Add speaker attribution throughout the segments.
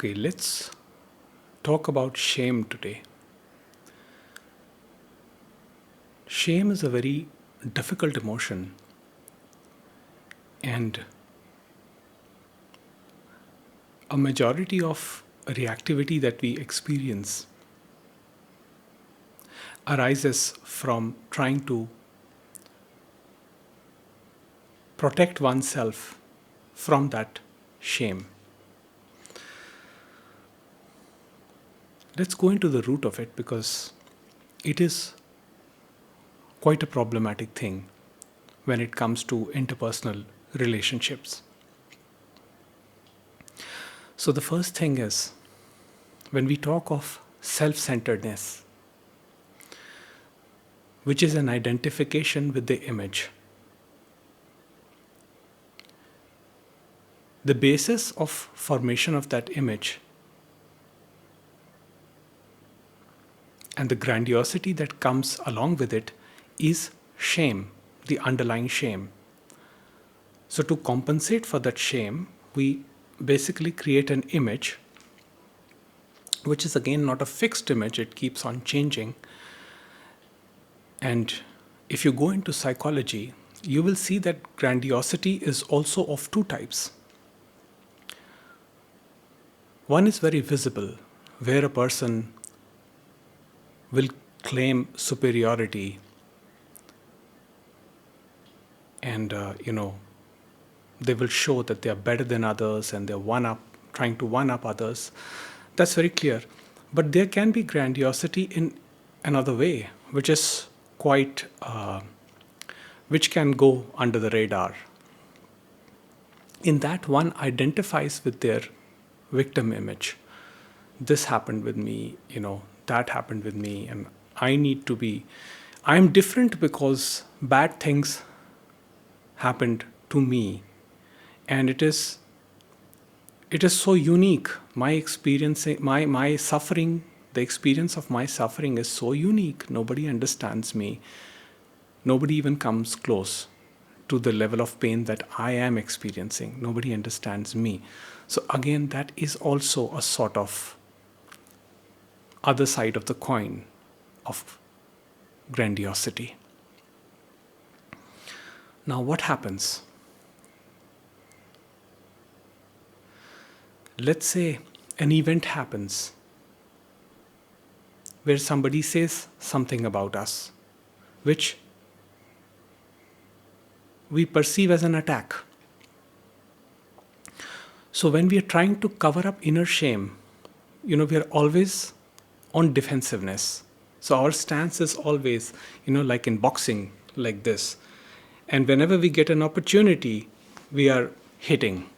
Speaker 1: Okay, let's talk about shame today. Shame is a very difficult emotion, and a majority of reactivity that we experience arises from trying to protect oneself from that shame. Let's go into the root of it because it is quite a problematic thing when it comes to interpersonal relationships. So, the first thing is when we talk of self centeredness, which is an identification with the image, the basis of formation of that image and the grandiosity that comes along with it is shame, the underlying shame. So, to compensate for that shame, we basically create an image, which is again not a fixed image, it keeps on changing. And if you go into psychology, you will see that grandiosity is also of two types. One is very visible, where a person will claim superiority and they will show that they are better than others and they're trying to one up others. That's very clear. But there can be grandiosity in another way, which is which can go under the radar. In that, one identifies with their victim image. This happened with me, that happened with me, and I'm different because bad things happened to me. And it is so unique. My experience, my suffering, the experience of my suffering is so unique. Nobody understands me. Nobody even comes close to the level of pain that I am experiencing. Nobody understands me. So again, that is also a sort of other side of the coin of grandiosity. Now, what happens? Let's say an event happens where somebody says something about us, which we perceive as an attack. So when we are trying to cover up inner shame, we are always on defensiveness. So our stance is always, like in boxing, like this. And whenever we get an opportunity, we are hitting.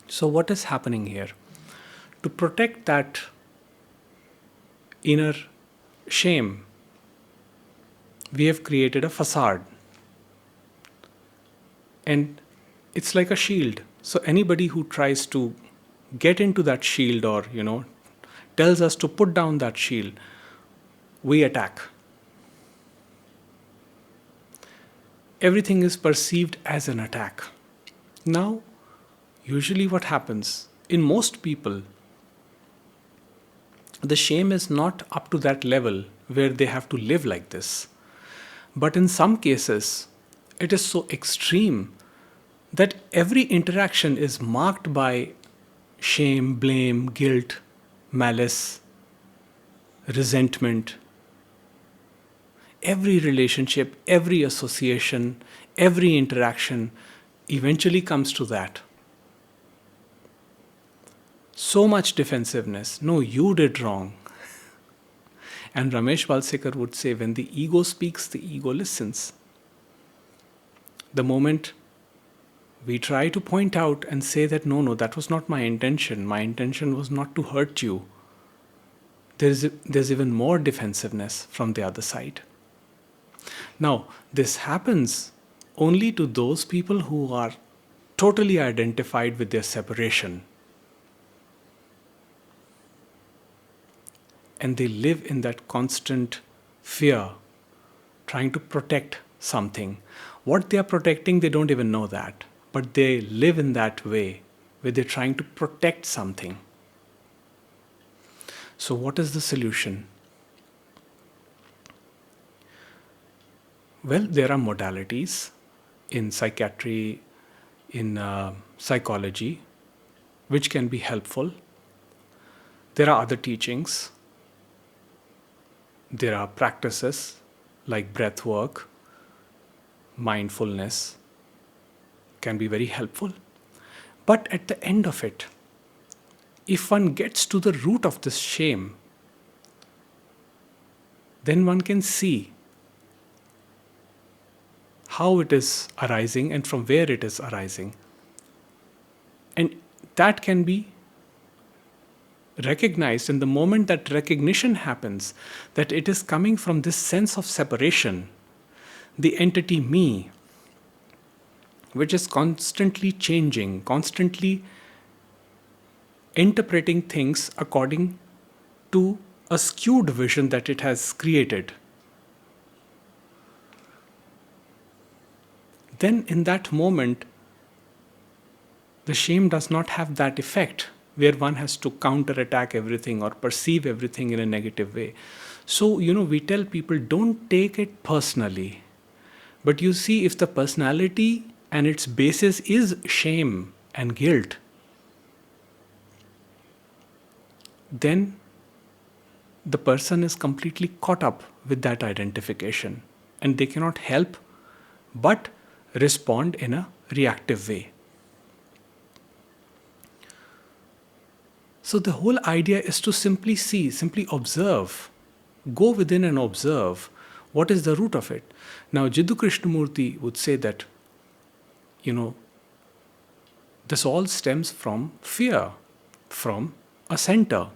Speaker 1: So what is happening here? To protect that inner shame, we have created a facade. And it's like a shield. So anybody who tries to get into that shield or, tells us to put down that shield, we attack. Everything is perceived as an attack. Now, usually what happens, in most people, the shame is not up to that level where they have to live like this. But in some cases, it is so extreme that every interaction is marked by shame, blame, guilt, malice, resentment. Every relationship, every association, every interaction eventually comes to that. So much defensiveness. No, you did wrong. And Ramesh Valsekar would say, when the ego speaks, the ego listens. The moment we try to point out and say that, no, that was not my intention. My intention was not to hurt you. There's even more defensiveness from the other side. Now, this happens only to those people who are totally identified with their separation. And they live in that constant fear, trying to protect something. What they are protecting, they don't even know that. But they live in that way. where they're trying to protect something. So, what is the solution? Well, there are modalities in psychiatry, in psychology, which can be helpful. There are other teachings. There are practices like breath work, mindfulness can be very helpful. But at the end of it, if one gets to the root of this shame, then one can see how it is arising and from where it is arising. And that can be recognized in the moment that recognition happens, that it is coming from this sense of separation, the entity me, which is constantly changing, constantly interpreting things according to a skewed vision that it has created. Then in that moment, the shame does not have that effect where one has to counterattack everything or perceive everything in a negative way. So, we tell people don't take it personally. But you see, if the personality and its basis is shame and guilt, then the person is completely caught up with that identification and they cannot help but respond in a reactive way. So the whole idea is to simply see, simply observe, go within and observe what is the root of it. Now, Jiddu Krishnamurti would say that, this all stems from fear, from a center.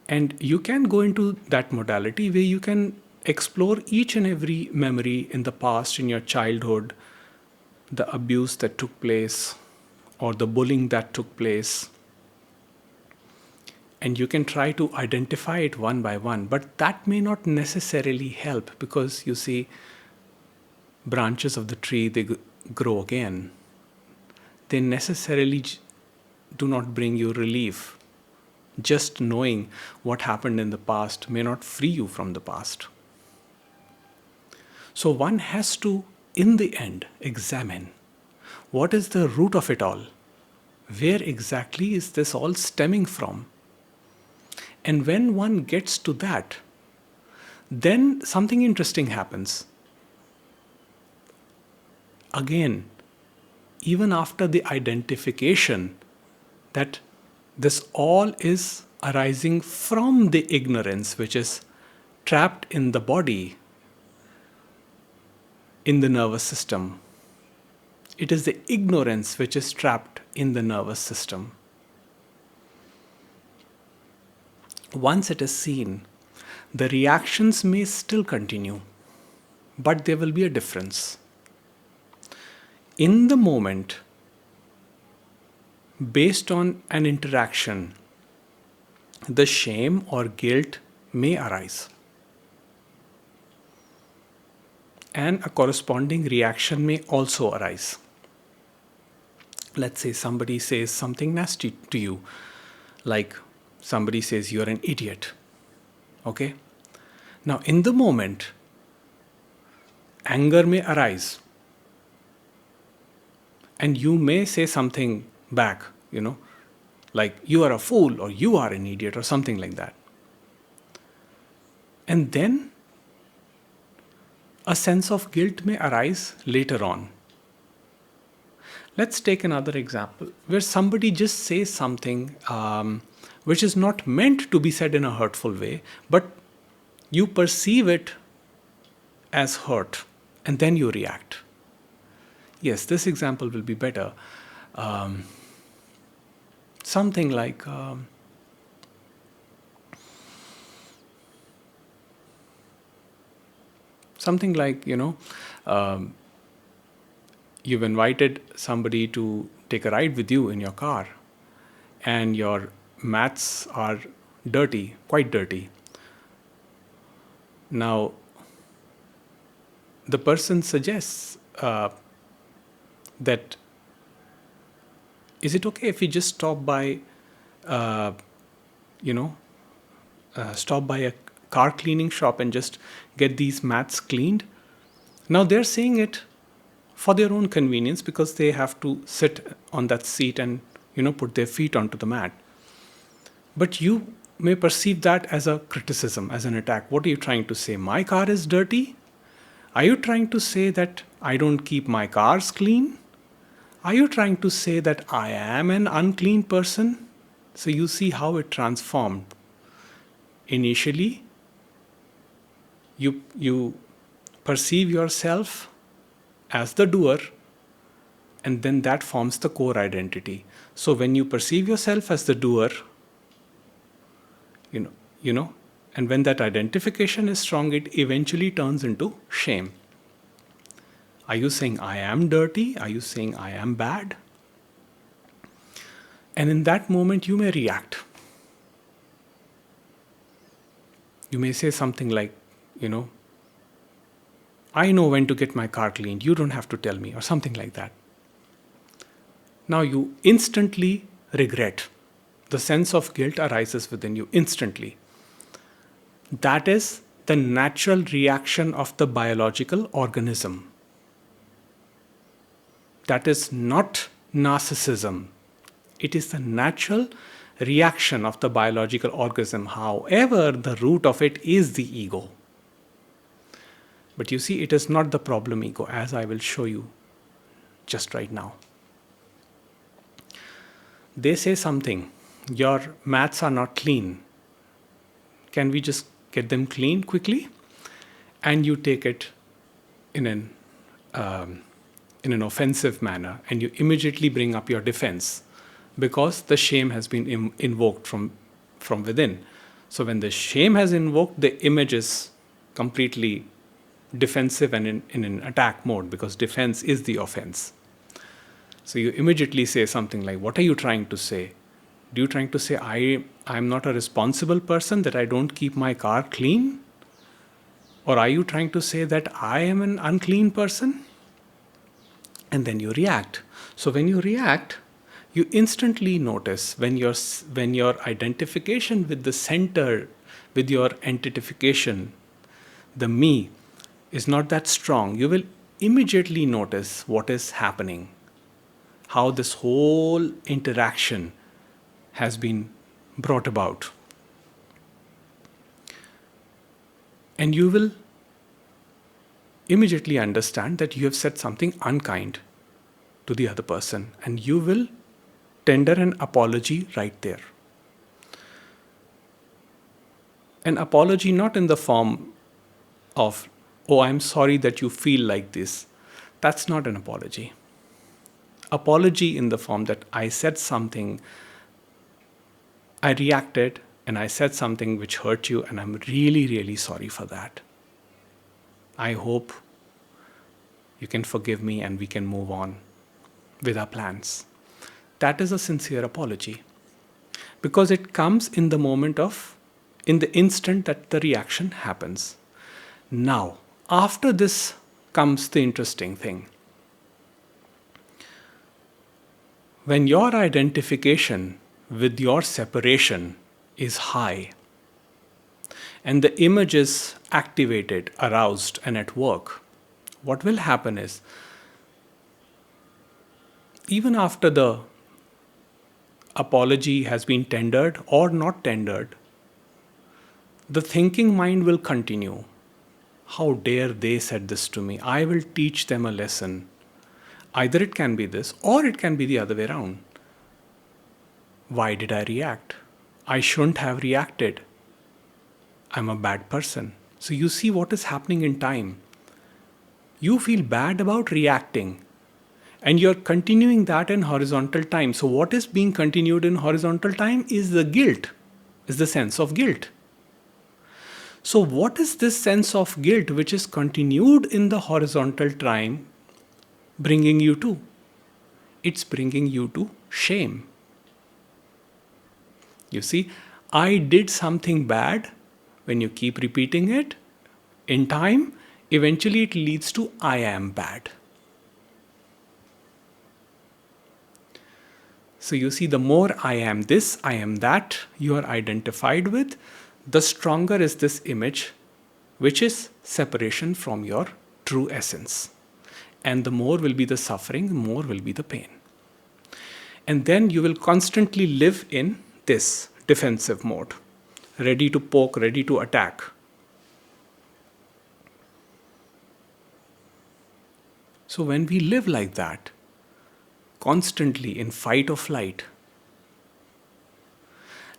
Speaker 1: And you can go into that modality where you can explore each and every memory in the past, in your childhood, the abuse that took place, or the bullying that took place. And you can try to identify it one by one, but that may not necessarily help because you see, branches of the tree, they grow again. They necessarily do not bring you relief. Just knowing what happened in the past may not free you from the past. So one has to, in the end, examine what is the root of it all? Where exactly is this all stemming from? And when one gets to that, then something interesting happens. Again, even after the identification that this all is arising from the ignorance which is trapped in the body, in the nervous system. It is the ignorance which is trapped in the nervous system. Once it is seen, the reactions may still continue, but there will be a difference. In the moment, based on an interaction, the shame or guilt may arise. And a corresponding reaction may also arise. Let's say somebody says something nasty to you, like somebody says you're an idiot. Okay? Now, in the moment, anger may arise. And you may say something back, like you are a fool or you are an idiot or something like that. And then a sense of guilt may arise later on. Let's take another example where somebody just says something which is not meant to be said in a hurtful way, but you perceive it as hurt and then you react. Yes, this example will be better. Something like you've invited somebody to take a ride with you in your car and your mats are dirty, quite dirty. Now, the person suggests that Is it okay if we just stop by, you know, stop by a car cleaning shop and just get these mats cleaned? Now they're saying it for their own convenience because they have to sit on that seat and, put their feet onto the mat. But you may perceive that as a criticism, as an attack. What are you trying to say? My car is dirty? Are you trying to say that I don't keep my cars clean? Are you trying to say that I am an unclean person? So you see how it transformed. Initially, you perceive yourself as the doer, and then that forms the core identity. So when you perceive yourself as the doer, and when that identification is strong, it eventually turns into shame. Are you saying I am dirty? Are you saying I am bad? And in that moment, you may react. You may say something like, I know when to get my car cleaned. You don't have to tell me, or something like that. Now you instantly regret. The sense of guilt arises within you instantly. That is the natural reaction of the biological organism. That is not narcissism. It is the natural reaction of the biological organism. However, the root of it is the ego. But you see, it is not the problem ego, as I will show you just right now. They say something, your mats are not clean. Can we just get them clean quickly? And you take it in an offensive manner, and you immediately bring up your defense because the shame has been invoked from within. So when the shame has invoked, the image is completely defensive and in an attack mode, because defense is the offense. So you immediately say something like, what are you trying to say? Do you trying to say I'm not a responsible person, that I don't keep my car clean? Or are you trying to say that I am an unclean person? And then you react. So when you react, you instantly notice when your identification with the center, with your identification, the me, is not that strong, you will immediately notice what is happening, how this whole interaction has been brought about. And you will immediately understand that you have said something unkind to the other person, and you will tender an apology right there. An apology not in the form of, oh, I'm sorry that you feel like this. That's not an apology. Apology in the form that I said something, I reacted, and I said something which hurt you, and I'm really, really sorry for that. I hope you can forgive me and we can move on with our plans. That is a sincere apology, because it comes in the instant that the reaction happens. Now, after this comes the interesting thing. When your identification with your separation is high, and the image is activated, aroused, and at work, what will happen is, even after the apology has been tendered or not tendered, the thinking mind will continue. How dare they said this to me? I will teach them a lesson. Either it can be this, or it can be the other way around. Why did I react? I shouldn't have reacted. I'm a bad person. So you see what is happening in time. You feel bad about reacting, and you're continuing that in horizontal time. So what is being continued in horizontal time is the guilt, is the sense of guilt. So what is this sense of guilt which is continued in the horizontal time bringing you to? It's bringing you to shame. You see, I did something bad. When you keep repeating it, in time, eventually it leads to I am bad. So you see, the more I am this, I am that you are identified with, the stronger is this image, which is separation from your true essence. And the more will be the suffering, the more will be the pain. And then you will constantly live in this defensive mode, ready to poke, ready to attack. So when we live like that, constantly in fight or flight,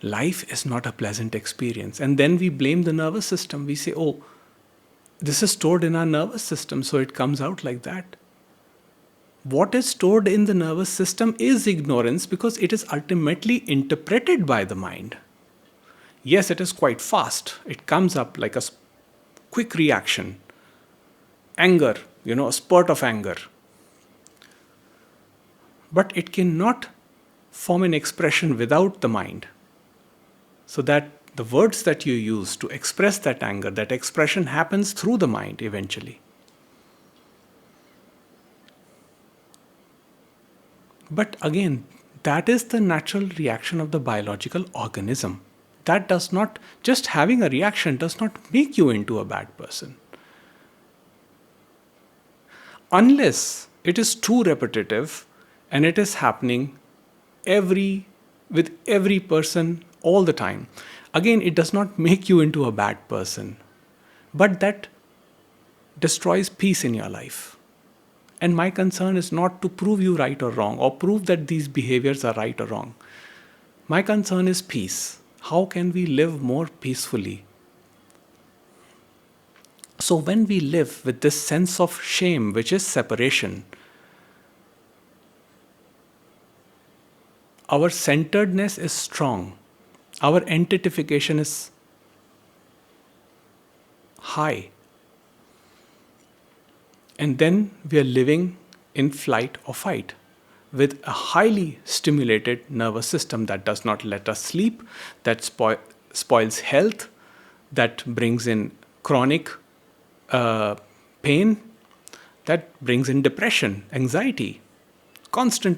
Speaker 1: life is not a pleasant experience. And then we blame the nervous system. We say, oh, this is stored in our nervous system, so it comes out like that. What is stored in the nervous system is ignorance, because it is ultimately interpreted by the mind. Yes, it is quite fast. It comes up like a quick reaction. Anger, a spurt of anger. But it cannot form an expression without the mind. So that the words that you use to express that anger, that expression happens through the mind eventually. But again, that is the natural reaction of the biological organism. That does not, just having a reaction does not make you into a bad person. Unless it is too repetitive and it is happening with every person all the time. Again, it does not make you into a bad person, but that destroys peace in your life. And my concern is not to prove you right or wrong, or prove that these behaviors are right or wrong. My concern is peace. How can we live more peacefully? So when we live with this sense of shame, which is separation, our centeredness is strong. Our entitification is high. And then we are living in flight or fight with a highly stimulated nervous system that does not let us sleep, that spoils health, that brings in chronic pain, that brings in depression, anxiety, constant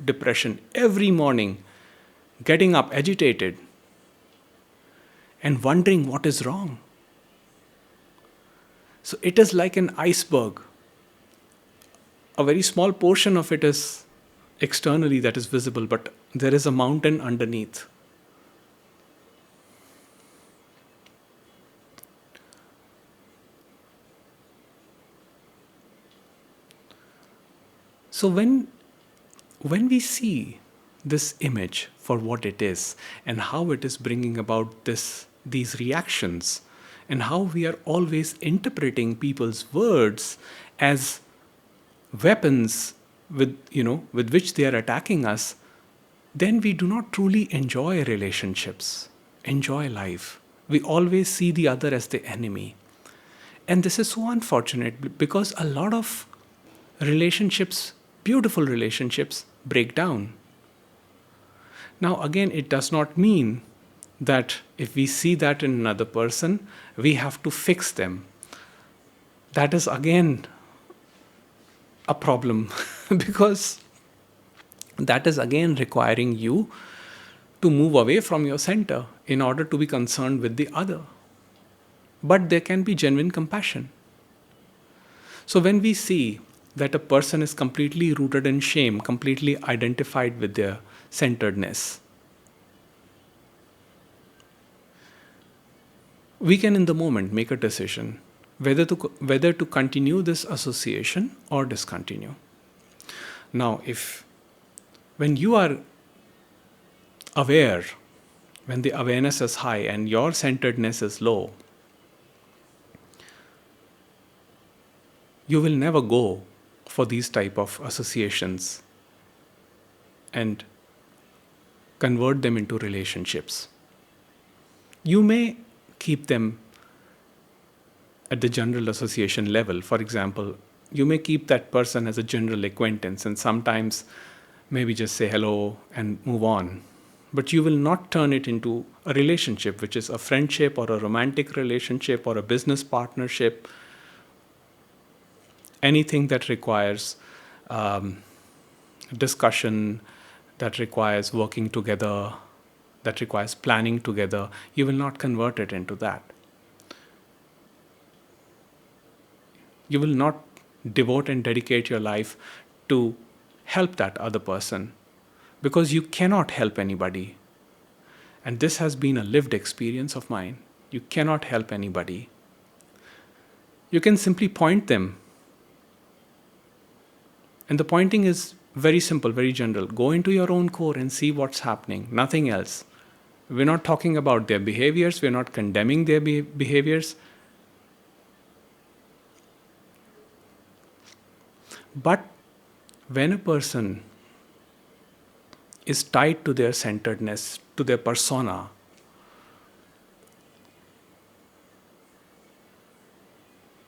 Speaker 1: depression, every morning getting up agitated and wondering what is wrong. So it is like an iceberg. A very small portion of it is externally that is visible, but there is a mountain underneath. So when we see this image for what it is and how it is bringing about these reactions, and how we are always interpreting people's words as weapons with which they are attacking us, then we do not truly enjoy relationships, enjoy life. We always see the other as the enemy. And this is so unfortunate, because a lot of relationships, beautiful relationships, break down. Now again, it does not mean that if we see that in another person, we have to fix them. That is again a problem, because that is again requiring you to move away from your center in order to be concerned with the other. But there can be genuine compassion. So when we see that a person is completely rooted in shame, completely identified with their centeredness, we can in the moment make a decision whether to continue this association or discontinue. Now, when you are aware, when the awareness is high and your centeredness is low, you will never go for these type of associations and convert them into relationships. You may keep them at the general association level. For example, you may keep that person as a general acquaintance and sometimes maybe just say hello and move on. But you will not turn it into a relationship, which is a friendship or a romantic relationship or a business partnership. Anything that requires discussion, that requires working together, that requires planning together, you will not convert it into that. You will not devote and dedicate your life to help that other person, because you cannot help anybody. And this has been a lived experience of mine. You cannot help anybody. You can simply point them. And the pointing is very simple, very general. Go into your own core and see what's happening, nothing else. We're not talking about their behaviors, we're not condemning their behaviors. But when a person is tied to their centeredness, to their persona,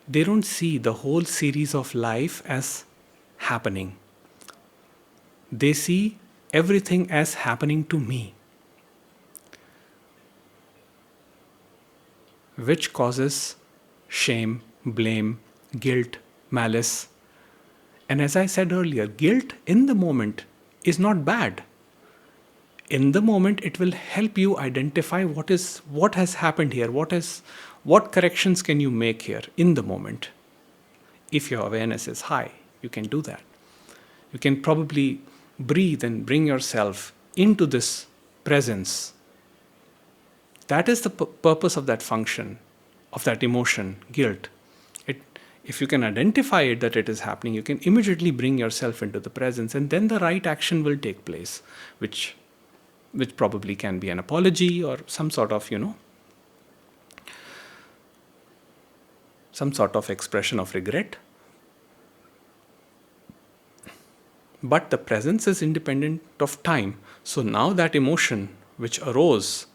Speaker 1: they don't see the whole series of life as happening. They see everything as happening to me, which causes shame, blame, guilt, malice. And as I said earlier, guilt in the moment is not bad. In the moment, it will help you identify what has happened here, what corrections can you make here in the moment. If your awareness is high, you can do that. You can probably breathe and bring yourself into this presence. That is the purpose of that function, of that emotion, guilt. If you can identify it that it is happening, you can immediately bring yourself into the presence, and then the right action will take place, which probably can be an apology or some sort of, some sort of expression of regret. But the presence is independent of time. So now that emotion which arose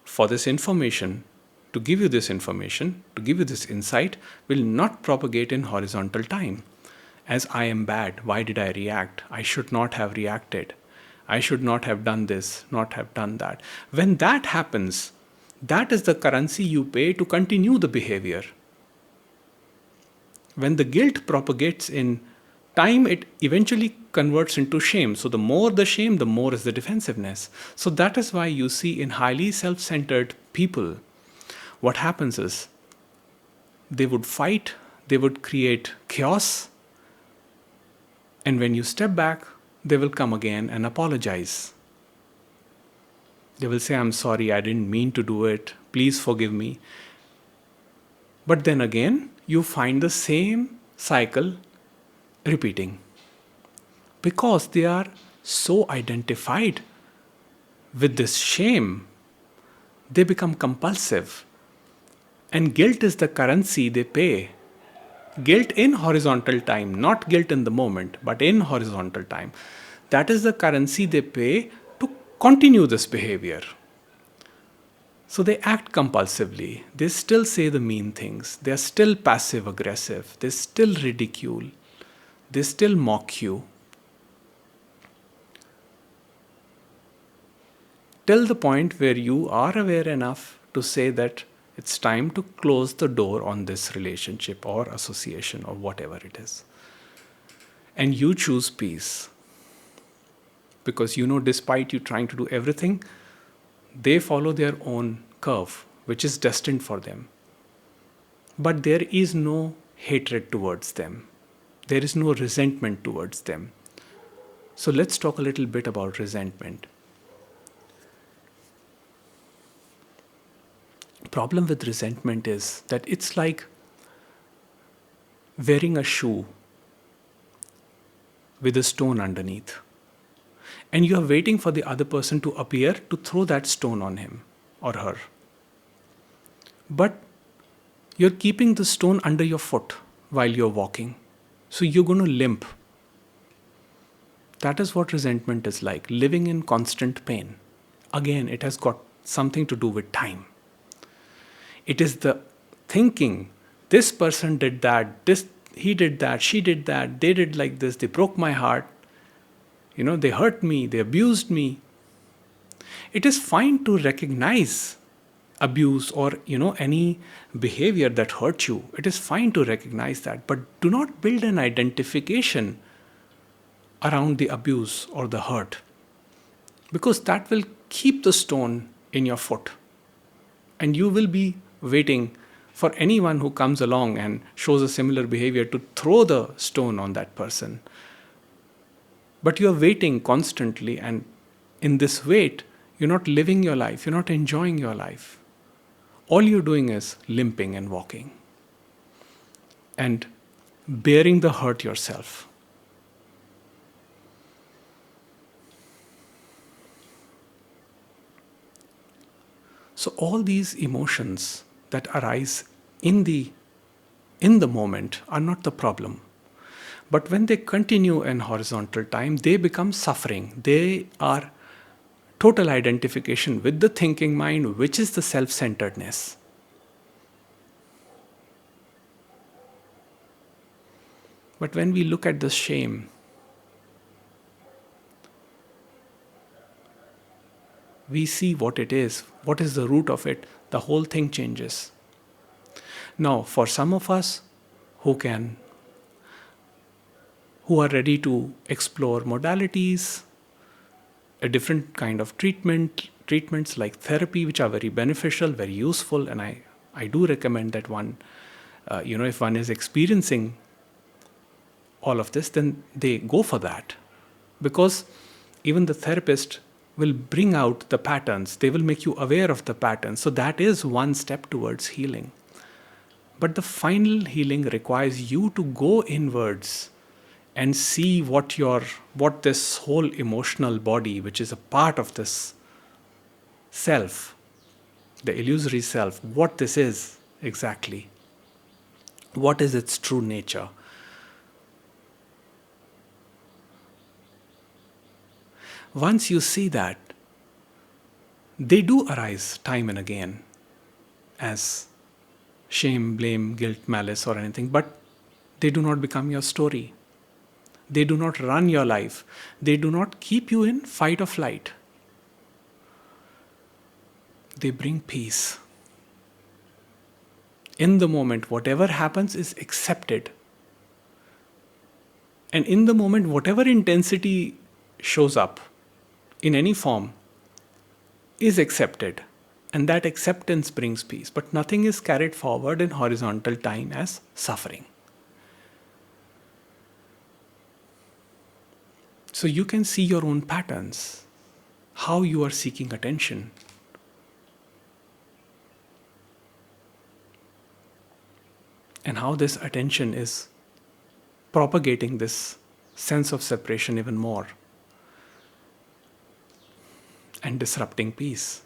Speaker 1: for this information, to give you this information, to give you this insight, will not propagate in horizontal time. As I am bad, why did I react? I should not have reacted. I should not have done this, not have done that. When that happens, that is the currency you pay to continue the behavior. When the guilt propagates in time, it eventually converts into shame. So the more the shame, the more is the defensiveness. So that is why you see in highly self-centered people, what happens is they would fight, they would create chaos, and when you step back, they will come again and apologize. They will say, I'm sorry, I didn't mean to do it, please forgive me. But then again, you find the same cycle repeating, because they are so identified with this shame, they become compulsive. And guilt is the currency they pay. Guilt in horizontal time, not guilt in the moment, but in horizontal time. That is the currency they pay to continue this behavior. So they act compulsively. They still say the mean things. They are still passive aggressive. They still ridicule. They still mock you. Till the point where you are aware enough to say that it's time to close the door on this relationship or association or whatever it is. And you choose peace. Because despite you trying to do everything, they follow their own curve, which is destined for them. But there is no hatred towards them. There is no resentment towards them. So let's talk a little bit about resentment. Problem with resentment is that it's like wearing a shoe with a stone underneath. And you are waiting for the other person to appear to throw that stone on him or her. But you're keeping the stone under your foot while you're walking. So you're going to limp. That is what resentment is like, living in constant pain. Again, it has got something to do with time. It is the thinking, this person did that, he did that, she did that, they did like this, they broke my heart, they hurt me, they abused me. It is fine to recognize abuse or any behavior that hurt you. It is fine to recognize that, but do not build an identification around the abuse or the hurt, because that will keep the stone in your foot. And you will be waiting for anyone who comes along and shows a similar behavior to throw the stone on that person. But you're waiting constantly, and in this wait, you're not living your life, you're not enjoying your life. All you're doing is limping and walking and bearing the hurt yourself. So all these emotions that arise in the moment are not the problem. But when they continue in horizontal time, they become suffering. They are total identification with the thinking mind, which is the self-centeredness. But when we look at the shame, we see what it is, what is the root of it, the whole thing changes. Now, for some of us who are ready to explore modalities, a different kind of treatments like therapy, which are very beneficial, very useful, and I do recommend that one, if one is experiencing all of this, then they go for that. Because even the therapist will bring out the patterns, they will make you aware of the patterns. So that is one step towards healing. But the final healing requires you to go inwards and see what this whole emotional body, which is a part of this self, the illusory self, what this is exactly. What is its true nature? Once you see that, they do arise time and again as shame, blame, guilt, malice, or anything, but they do not become your story. They do not run your life. They do not keep you in fight or flight. They bring peace. In the moment, whatever happens is accepted. And in the moment, whatever intensity shows up in any form is accepted. And that acceptance brings peace. But nothing is carried forward in horizontal time as suffering. So you can see your own patterns, how you are seeking attention. And how this attention is propagating this sense of separation even more and disrupting peace.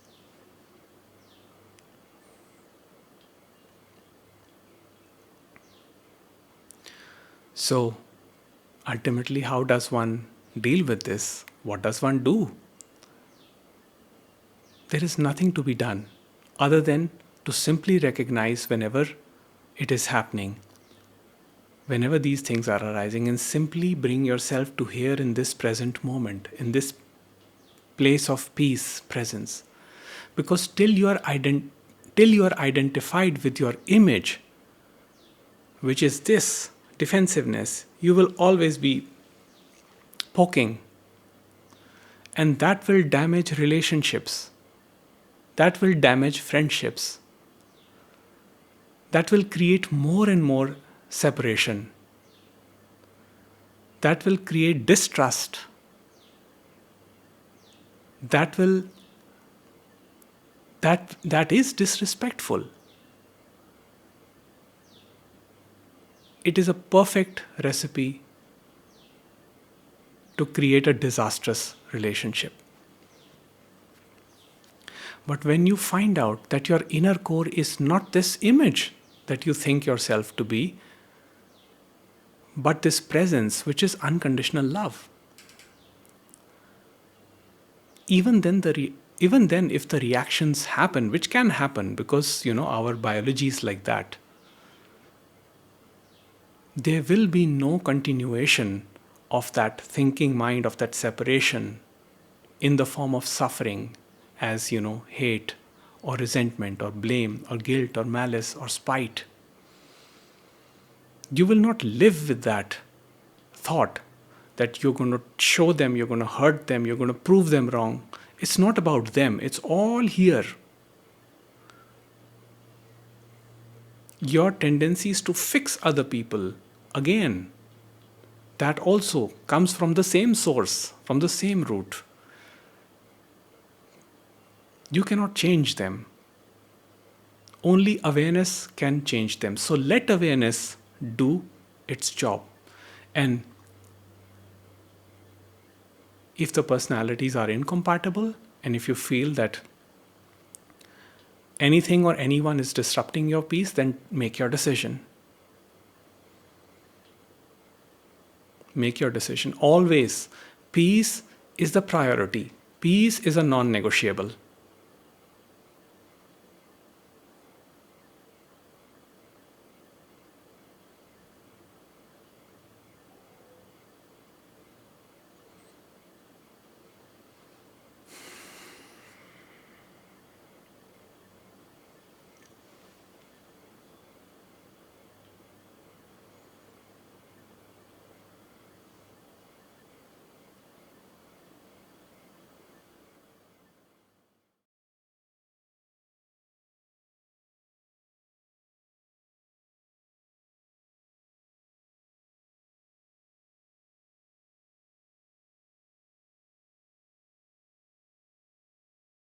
Speaker 1: So, ultimately, how does one deal with this? What does one do? There is nothing to be done other than to simply recognize whenever it is happening, whenever these things are arising, and simply bring yourself to here in this present moment, in this place of peace, presence. Because till you are identified with your image, which is this defensiveness, you will always be poking. And that will damage relationships. That will damage friendships. That will create more and more separation. That will create distrust. That is disrespectful. It is a perfect recipe to create a disastrous relationship. But when you find out that your inner core is not this image that you think yourself to be, but this presence which is unconditional love, even then if the reactions happen, which can happen because our biology is like that, there will be no continuation of that thinking mind, of that separation in the form of suffering as hate or resentment or blame or guilt or malice or spite. You will not live with that thought that you're going to show them, you're going to hurt them, you're going to prove them wrong. It's not about them, it's all here. Your tendencies to fix other people, again, that also comes from the same source, from the same root. You cannot change them. Only awareness can change them. So let awareness do its job. And if the personalities are incompatible, and if you feel that anything or anyone is disrupting your peace, then make your decision. Make your decision. Always, peace is the priority. Peace is a non-negotiable.